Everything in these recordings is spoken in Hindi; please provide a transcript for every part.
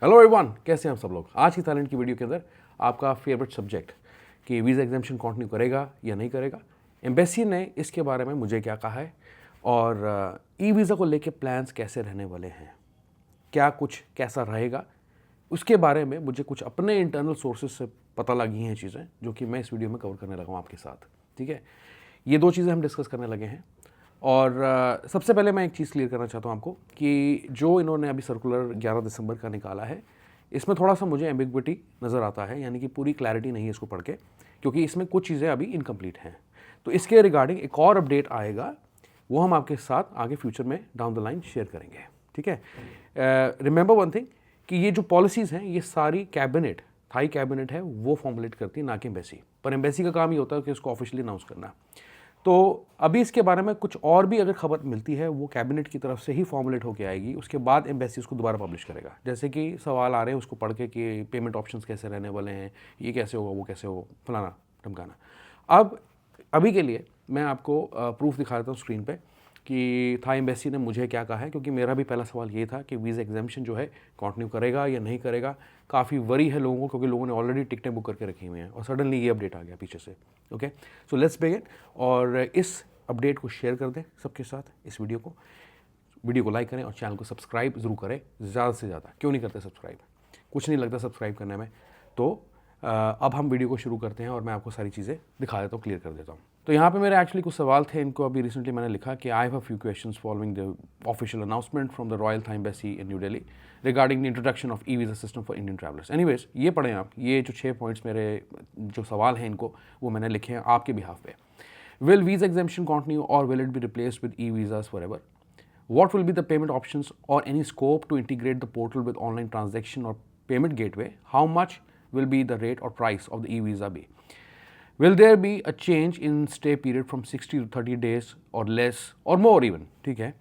हेलो एवरीवन, कैसे हैं आप सब लोग। आज की थाईलैंड की वीडियो के अंदर आपका फेवरेट सब्जेक्ट कि वीज़ा एग्जामिशन कंटिन्यू करेगा या नहीं करेगा, एम्बेसी ने इसके बारे में मुझे क्या कहा है और ई वीज़ा को लेके प्लान्स कैसे रहने वाले हैं, क्या कुछ कैसा रहेगा, उसके बारे में मुझे कुछ अपने इंटरनल सोर्सेज से पता लगी हैं चीज़ें जो कि मैं इस वीडियो में कवर करने लगा हूँ आपके साथ। ठीक है, ये दो चीज़ें हम डिस्कस करने लगे हैं। और सबसे पहले मैं एक चीज़ क्लियर करना चाहता हूँ आपको कि जो इन्होंने अभी सर्कुलर 11 दिसंबर का निकाला है, इसमें थोड़ा सा मुझे एम्बिग्विटी नज़र आता है, यानी कि पूरी क्लैरिटी नहीं है इसको पढ़ के, क्योंकि इसमें कुछ चीज़ें अभी इनकम्प्लीट हैं। तो इसके रिगार्डिंग एक और अपडेट आएगा, वो हम आपके साथ आगे फ्यूचर में डाउन द लाइन शेयर करेंगे। ठीक है, रिमेंबर वन थिंग कि ये जो पॉलिसीज़ हैं ये सारी कैबिनेट, थाई कैबिनेट है वो फॉर्मुलेट करती है, ना कि एम्बेसी। पर एम्बेसी का काम ये होता है कि इसको ऑफिशियली अनाउंस करना। तो अभी इसके बारे में कुछ और भी अगर खबर मिलती है वो कैबिनेट की तरफ से ही फॉर्मुलेट होकर आएगी, उसके बाद एम्बेसी उसको दोबारा पब्लिश करेगा। जैसे कि सवाल आ रहे हैं उसको पढ़ के कि पेमेंट ऑप्शंस कैसे रहने वाले हैं, ये कैसे होगा, वो कैसे हो, फलाना ढमकाना। अब अभी के लिए मैं आपको प्रूफ दिखा देता हूँ स्क्रीन पे कि थाई एम्बेसी ने मुझे क्या कहा है, क्योंकि मेरा भी पहला सवाल ये था कि वीज़ा एग्जामिशन जो है कंटिन्यू करेगा या नहीं करेगा। काफ़ी वरी है लोगों को, क्योंकि लोगों ने ऑलरेडी टिकटें बुक करके रखी हुई हैं और सडनली ये अपडेट आ गया पीछे से। ओके, सो लेट्स बिगिन और इस अपडेट को शेयर कर दें सबके साथ, इस वीडियो को लाइक करें और चैनल को सब्सक्राइब ज़रूर करें ज़्यादा से ज़्यादा। क्यों नहीं करते सब्सक्राइब, कुछ नहीं लगता सब्सक्राइब करने में। तो अब हम वीडियो को शुरू करते हैं और मैं आपको सारी चीज़ें दिखा देता हूँ, क्लियर कर देता हूँ। तो यहाँ पे मेरे एक्चुअली कुछ सवाल थे, इनको अभी रिसेंटली मैंने लिखा कि I have a few questions following the official announcement from the Royal Thai Embassy in New Delhi regarding the introduction of e visa system for Indian travellers. Anyways, ये पढ़ें आप, ये जो 6 पॉइंट्स मेरे जो सवाल हैं इनको वो मैंने लिखे हैं आपके बिहाफ पे। Will visa exemption continue or will it be replaced with e-visas forever? What will be the payment options or any scope to integrate the portal with online transaction or payment gateway? How much will be the rate or price of the e-visa be? Will there be a change in stay period from 60 to 30 days or less or more even? ठीक है.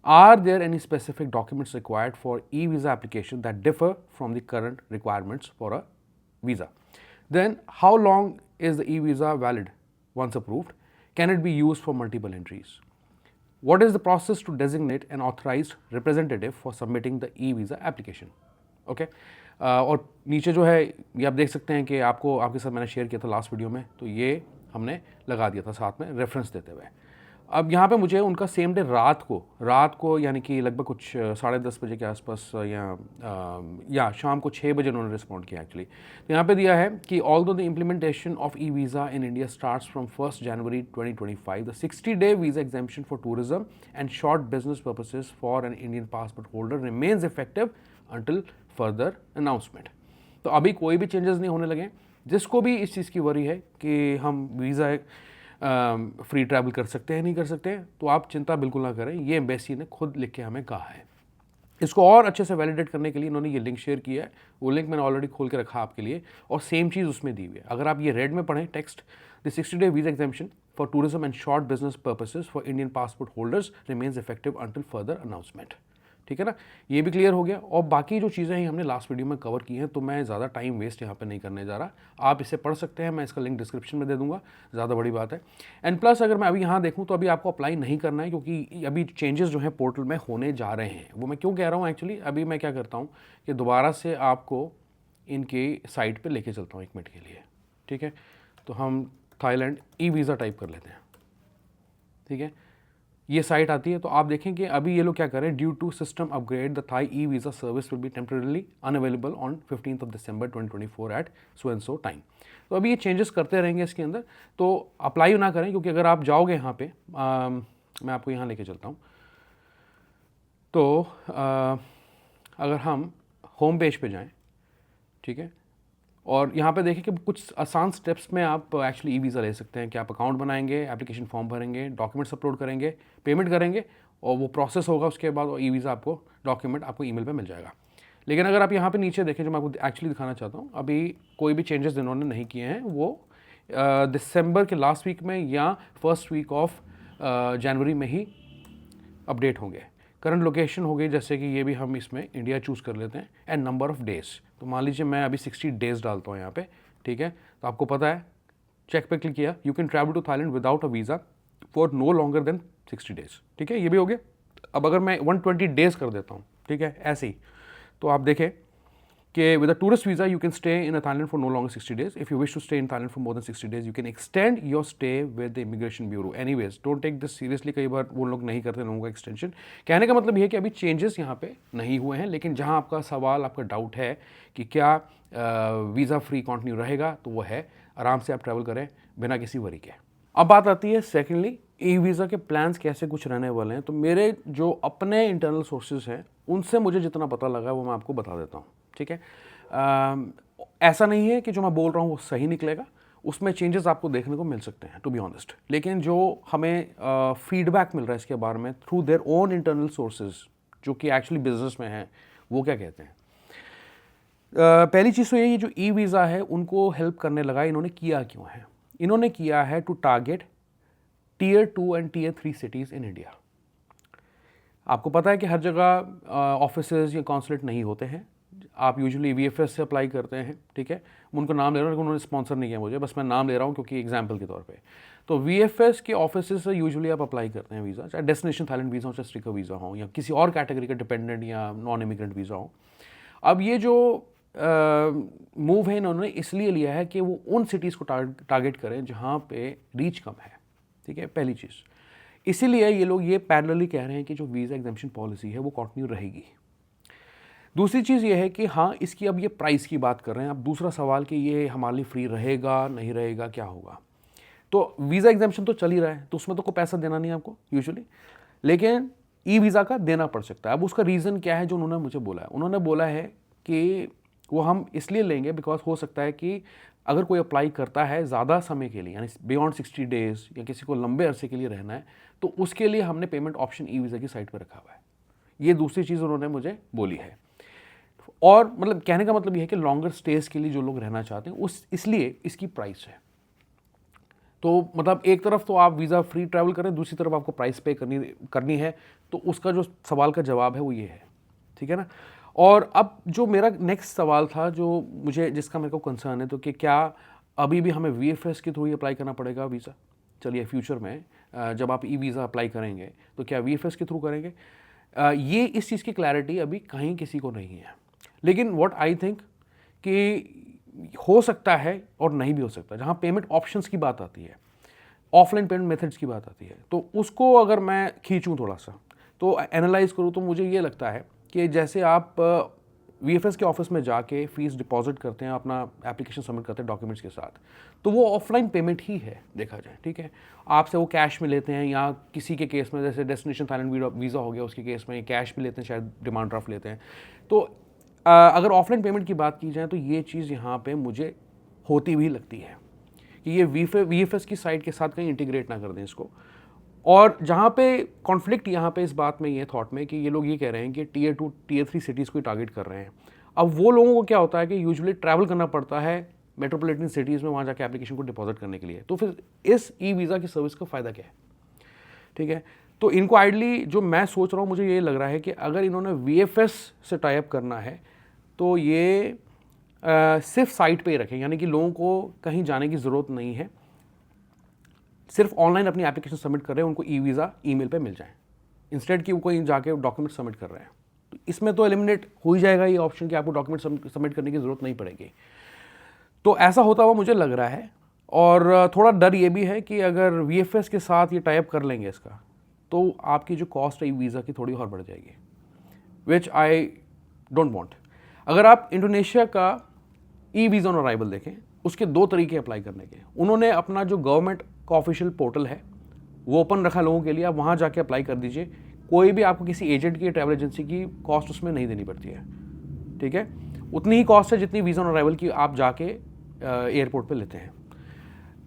Are there any specific documents required for e-visa application that differ from the current requirements for a visa? Then how long is the e-visa valid once approved? Can it be used for multiple entries? What is the process to designate an authorized representative for submitting the e-visa application? Okay, और नीचे जो है ये आप देख सकते हैं कि आपके साथ मैंने शेयर किया था लास्ट वीडियो में, तो ये हमने लगा दिया था साथ में रेफरेंस देते हुए। अब यहाँ पे मुझे उनका सेम डे रात को यानी कि लगभग कुछ 10:30 बजे के आसपास या शाम को 6 बजे उन्होंने रिस्पॉन्ड किया एक्चुअली। तो यहाँ पे दिया है कि although the implementation of e visa in India starts from 1 January 2025, the 60-day visa exemption for tourism and short business purposes for an Indian passport holder remains effective until further announcement. तो अभी कोई भी चेंजेस नहीं होने लगे। जिसको भी इस चीज़ की वरी है कि हम वीज़ा फ्री ट्रैवल कर सकते हैं नहीं कर सकते, तो आप चिंता बिल्कुल ना करें, ये एम्बेसी ने खुद लिख के हमें कहा है। इसको और अच्छे से वैलिडेट करने के लिए इन्होंने ये लिंक शेयर किया है, वो लिंक मैंने ऑलरेडी खोल के रखा आपके लिए, और सेम चीज़ उसमें दी हुई है। अगर आप ये रेड में पढ़ें text, the 60-day visa exemption for tourism and short business purposes for Indian passport holders remains effective until further announcement. ठीक है ना, ये भी क्लियर हो गया। और बाकी जो चीज़ें हैं हमने लास्ट वीडियो में कवर की हैं, तो मैं ज़्यादा टाइम वेस्ट यहाँ पे नहीं करने जा रहा। आप इसे पढ़ सकते हैं, मैं इसका लिंक डिस्क्रिप्शन में दे दूंगा, ज़्यादा बड़ी बात है। एंड प्लस अगर मैं अभी यहाँ देखूँ तो अभी आपको अप्लाई नहीं करना है, क्योंकि अभी चेंजेस जो हैं पोर्टल में होने जा रहे हैं। वो मैं क्यों कह रहा हूँ, एक्चुअली अभी मैं क्या करता हूँ कि दोबारा से आपको इनके साइट पर लेके चलता हूँ 1 मिनट के लिए। ठीक है, तो हम थाईलैंड ई वीज़ा टाइप कर लेते हैं। ठीक है, ये साइट आती है, तो आप देखें कि अभी ये लोग क्या करें, due to system upgrade the Thai e visa service will be temporarily unavailable on 15 December 2024 at so and so time. तो अभी ये चेंजेस करते रहेंगे इसके अंदर, तो अप्लाई ना करें, क्योंकि अगर आप जाओगे यहाँ पे मैं आपको यहाँ लेके चलता हूँ, तो अगर हम होम पेज पे जाएँ, ठीक है, और यहाँ पे देखें कि कुछ आसान स्टेप्स में आप एक्चुअली ई वीज़ा ले सकते हैं कि आप अकाउंट बनाएंगे, एप्लीकेशन फॉर्म भरेंगे, डॉक्यूमेंट्स अपलोड करेंगे, पेमेंट करेंगे, और वो प्रोसेस होगा उसके बाद, और ई वीज़ा आपको डॉक्यूमेंट आपको ईमेल पे मिल जाएगा। लेकिन अगर आप यहाँ पे नीचे देखें, जो मैं आपको एक्चुअली दिखाना चाहता हूँ, अभी कोई भी चेंजेस इन्होंने नहीं किए हैं, वो दिसंबर के लास्ट वीक में या फर्स्ट वीक ऑफ जनवरी में ही अपडेट होंगे। करंट लोकेशन हो गई, जैसे कि ये भी हम इसमें इंडिया चूज़ कर लेते हैं, एंड नंबर ऑफ़ डेज़, तो मान लीजिए मैं अभी 60 डेज़ डालता हूँ यहाँ पे। ठीक है, तो आपको पता है, चेक पे क्लिक किया, you can travel to Thailand without a visa for no longer than 60 days. ठीक है, ये भी हो गया। अब अगर मैं 120 डेज़ कर देता हूँ, ठीक है, ऐसे ही, तो आप देखें कि with a tourist visa you can stay in Thailand for no longer 60 days. If you wish to stay in Thailand for more than 60 days, you can extend your stay with the Immigration Bureau. Anyways, don't take this seriously. कई बार वो लोग नहीं करते लोगों का एक्सटेंशन. कहने का मतलब ये है कि अभी चेंजेस यहाँ पे नहीं हुए हैं, लेकिन जहाँ आपका सवाल, आपका डाउट है कि क्या वीज़ा फ्री कंटिन्यू रहेगा, तो वो है आराम से आप ट्रैवल करें बिना किसी वरी के. अब बात आती है सेकेंडली ई वीज़ा के प्लान्स कैसे कुछ रहने वाले हैं. तो मेरे जो अपने इंटरनल सोर्सेज हैं उनसे मुझे जितना पता लगा वो मैं आपको बता देता हूँ. ठीक है, ऐसा नहीं है कि जो मैं बोल रहा हूँ वो सही निकलेगा, उसमें चेंजेस आपको देखने को मिल सकते हैं टू बी ऑनेस्ट. लेकिन जो हमें फीडबैक मिल रहा है इसके बारे में through their own internal sources जो कि एक्चुअली बिजनेस में हैं, वो क्या कहते हैं. पहली चीज़ तो ये जो ई वीज़ा है उनको हेल्प करने लगा. इन्होंने किया क्यों है? इन्होंने किया है to target Tier 2 and Tier 3 cities in India. आपको पता है कि हर जगह ऑफिसेज या कॉन्सुलेट नहीं होते हैं. आप यूजुअली VFS से अप्लाई करते हैं. ठीक है, मैं उनको नाम ले रहा हूँ, लेकिन उन्होंने स्पॉन्सर नहीं किया मुझे, बस मैं नाम ले रहा हूँ क्योंकि एग्जाम्पल के तौर पे. तो VFS के ऑफिस से यूजुअली आप अप्लाई करते हैं वीज़ा, चाहे डेस्टिनेशन थाईलैंड वीज़ा हो, चाहे स्टिकर वीज़ा हो, या किसी और कैटेगरी का डिपेंडेंट या नॉन इमिग्रेंट वीज़ा हो. अब ये जो मूव है इन्होंने इसलिए लिया है कि वो उन सिटीज़ को टारगेट करें जहाँ पे रीच कम है. ठीक है, पहली चीज़. इसीलिए ये लोग ये पैरेलली कह रहे हैं कि जो वीज़ा एग्जाम्पशन पॉलिसी है वो कंटिन्यू रहेगी. दूसरी चीज़ ये है कि हाँ, इसकी अब ये प्राइस की बात कर रहे हैं. अब दूसरा सवाल कि ये हमारे लिए फ्री रहेगा, नहीं रहेगा, क्या होगा. तो वीज़ा एग्जाम्पशन तो चल ही रहा है, तो उसमें तो कोई पैसा देना नहीं आपको यूजुअली, लेकिन ई वीज़ा का देना पड़ सकता है. अब उसका रीज़न क्या है जो उन्होंने मुझे बोला है? उन्होंने बोला है कि वो हम इसलिए लेंगे बिकॉज हो सकता है कि अगर कोई अप्लाई करता है ज़्यादा समय के लिए, यानी बियॉन्ड 60 डेज़, या किसी को लंबे अरसे के लिए रहना है, तो उसके लिए हमने पेमेंट ऑप्शन ई वीज़ा की साइट पर रखा हुआ है. ये दूसरी चीज़ उन्होंने मुझे बोली है. और मतलब कहने का मतलब ये है कि लॉन्गर स्टेज के लिए जो लोग रहना चाहते हैं उस इसलिए इसकी प्राइस है. तो मतलब एक तरफ तो आप वीज़ा फ्री ट्रैवल करें, दूसरी तरफ आपको प्राइस पे करनी है. तो उसका जो सवाल का जवाब है वो ये है. ठीक है ना. और अब जो मेरा नेक्स्ट सवाल था जो मुझे जिसका मेरे को कंसर्न है, तो कि क्या अभी भी हमें VFS के थ्रू ही अप्लाई करना पड़ेगा वीज़ा. चलिए फ्यूचर में जब आप ई वीज़ा अप्लाई करेंगे तो क्या VFS के थ्रू करेंगे? ये इस चीज़ की क्लैरिटी अभी कहीं किसी को नहीं है. लेकिन व्हाट आई थिंक कि हो सकता है और नहीं भी हो सकता. जहाँ पेमेंट ऑप्शंस की बात आती है, ऑफलाइन पेमेंट मेथड्स की बात आती है, तो उसको अगर मैं खींचूँ थोड़ा सा, तो एनालाइज करूँ, तो मुझे ये लगता है कि जैसे आप VFS के ऑफिस में जाके फ़ीस डिपॉजिट करते हैं, अपना एप्लीकेशन सबमिट करते हैं डॉक्यूमेंट्स के साथ, तो वो ऑफलाइन पेमेंट ही है देखा जाए. ठीक है, आपसे वो कैश में लेते हैं, या किसी के केस में जैसे डेस्टिनेशन थाईलैंड वीज़ा हो गया, उसके केस में कैश भी लेते हैं, शायद डिमांड ड्राफ्ट लेते हैं. तो अगर ऑफलाइन पेमेंट की बात की जाए तो ये चीज़ यहाँ पे मुझे होती हुई लगती है कि ये VFS की साइट के साथ कहीं इंटीग्रेट ना कर दें इसको. और जहाँ पे कॉन्फ्लिक्ट यहाँ पे इस बात में ये थॉट में कि ये लोग ये कह रहे हैं कि Tier 2 Tier 3 सिटीज़ को टारगेट कर रहे हैं. अब वो लोगों को क्या होता है कि यूजुअली ट्रैवल करना पड़ता है मेट्रोपॉलिटन सिटीज़ में, वहाँ जाके एप्लीकेशन को डिपॉजिट करने के लिए. तो फिर इस ई वीज़ा की सर्विस का फ़ायदा क्या है? ठीक है, तो इनको आइडली जो मैं सोच रहा हूँ, मुझे ये लग रहा है कि अगर इन्होंने VFS से टाई अप करना है तो ये सिर्फ साइट पे ही रखें, यानी कि लोगों को कहीं जाने की ज़रूरत नहीं है, सिर्फ ऑनलाइन अपनी एप्लीकेशन सबमिट कर रहे हैं, उनको ई वीज़ा ईमेल पे मिल जाए, इंस्टेड कि वो कोई जाके डॉक्यूमेंट सबमिट कर रहे हैं. तो इसमें तो एलिमिनेट हो ही जाएगा ये ऑप्शन कि आपको डॉक्यूमेंट सबमिट करने की ज़रूरत नहीं पड़ेगी. तो ऐसा होता हुआ मुझे लग रहा है. और थोड़ा डर ये भी है कि अगर VFS के साथ ये टाइप कर लेंगे इसका, तो आपकी जो कॉस्ट है ई वीज़ा की थोड़ी और बढ़ जाएगी, विच आई डोंट वॉन्ट. अगर आप इंडोनेशिया का ई वीज़ा ऑन अराइवल देखें, उसके 2 तरीके अप्लाई करने के. उन्होंने अपना जो गवर्नमेंट का ऑफिशियल पोर्टल है वो ओपन रखा लोगों के लिए, आप वहाँ जाके अप्लाई कर दीजिए. कोई भी आपको किसी एजेंट की, ट्रैवल एजेंसी की कॉस्ट उसमें नहीं देनी पड़ती है. ठीक है, उतनी ही कॉस्ट है जितनी वीज़ा ऑन अराइवल की आप जाके एयरपोर्ट पे लेते हैं.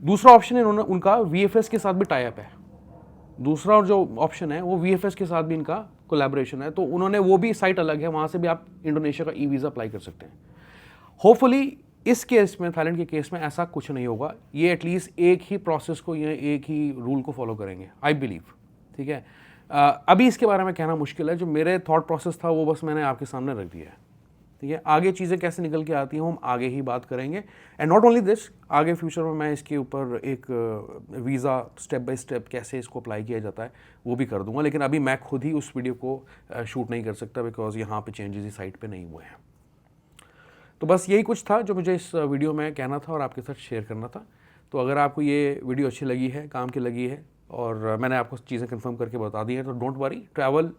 दूसरा ऑप्शन है उनका VFS के साथ भी टाई अप है. दूसरा जो ऑप्शन है वो VFS के साथ भी इनका कोलैबोरेशन है. तो उन्होंने वो भी साइट अलग है, वहाँ से भी आप इंडोनेशिया का ई वीज़ा अप्लाई कर सकते हैं. होपफुली इस केस में, थाईलैंड के केस में ऐसा कुछ नहीं होगा. ये एटलीस्ट एक ही प्रोसेस को या एक ही रूल को फॉलो करेंगे, आई बिलीव. ठीक है, अभी इसके बारे में कहना मुश्किल है. जो मेरे थॉट प्रोसेस था वो बस मैंने आपके सामने रख दिया है. ठीक है, आगे चीज़ें कैसे निकल के आती हैं हम आगे ही बात करेंगे. एंड नॉट ओनली दिस, आगे फ्यूचर में मैं इसके ऊपर एक वीज़ा स्टेप बाय स्टेप कैसे इसको अप्लाई किया जाता है वो भी कर दूंगा. लेकिन अभी मैं खुद ही उस वीडियो को शूट नहीं कर सकता बिकॉज यहाँ पे चेंजेस इस साइट पे नहीं हुए हैं. तो बस यही कुछ था जो मुझे इस वीडियो में कहना था और आपके साथ शेयर करना था। तो अगर आपको ये वीडियो अच्छी लगी है, काम की लगी है और मैंने आपको चीज़ें कंफर्म करके बता दी हैं, तो don't worry, travel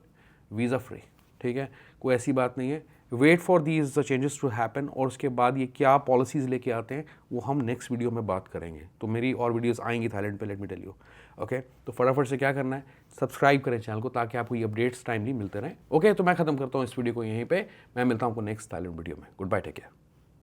visa free, ठीक है, कोई ऐसी बात नहीं है। Wait for these changes to happen, और उसके बाद ये क्या पॉलिसीज़ लेके आते हैं वो हम नेक्स्ट वीडियो में बात करेंगे। तो मेरी और वीडियोस आएंगी थाईलैंड पे, let me tell you. Okay, तो फटाफट से क्या करना है, सब्सक्राइब करें चैनल को ताकि आपको ये अपडेट्स टाइमली मिलते रहें। ओके, तो मैं खत्म करता हूँ इस वीडियो को यहीं पे, मैं मिलता हूँ आपको नेक्स्ट थाईलैंड वीडियो में। Good bye, take care.